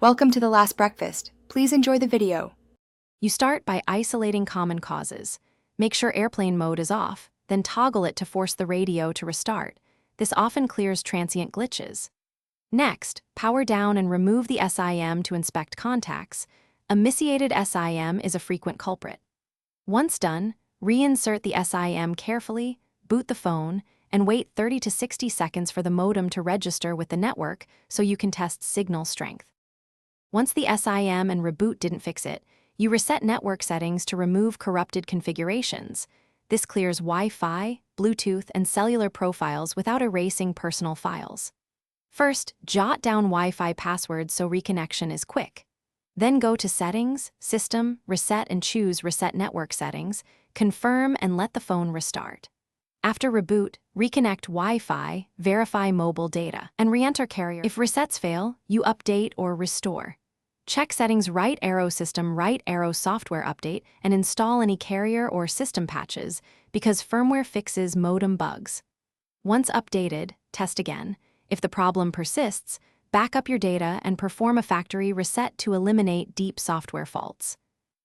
Welcome to The Last Breakfast. Please enjoy the video. You start by isolating common causes. Make sure airplane mode is off, then toggle it to force the radio to restart. This often clears transient glitches. Next, power down and remove the SIM to inspect contacts. A misciated SIM is a frequent culprit. Once done, reinsert the SIM carefully, boot the phone, and wait 30 to 60 seconds for the modem to register with the network so you can test signal strength. Once the SIM and reboot didn't fix it, you reset network settings to remove corrupted configurations. This clears Wi-Fi, Bluetooth, and cellular profiles without erasing personal files. First, jot down Wi-Fi passwords so reconnection is quick. Then go to Settings, System, Reset, and choose Reset Network Settings, confirm, and let the phone restart. After reboot, reconnect Wi-Fi, verify mobile data, and re-enter carrier. If resets fail, you update or restore. Check settings right arrow system right arrow software update and install any carrier or system patches because firmware fixes modem bugs. Once updated, test again. If the problem persists, back up your data and perform a factory reset to eliminate deep software faults.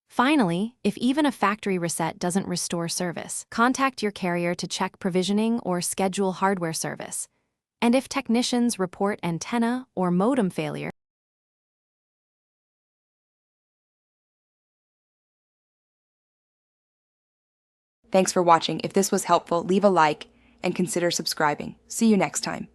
Finally, if even a factory reset doesn't restore service, contact your carrier to check provisioning or schedule hardware service. And if technicians report antenna or modem failure, Thanks for watching. If this was helpful, leave a like and consider subscribing. See you next time.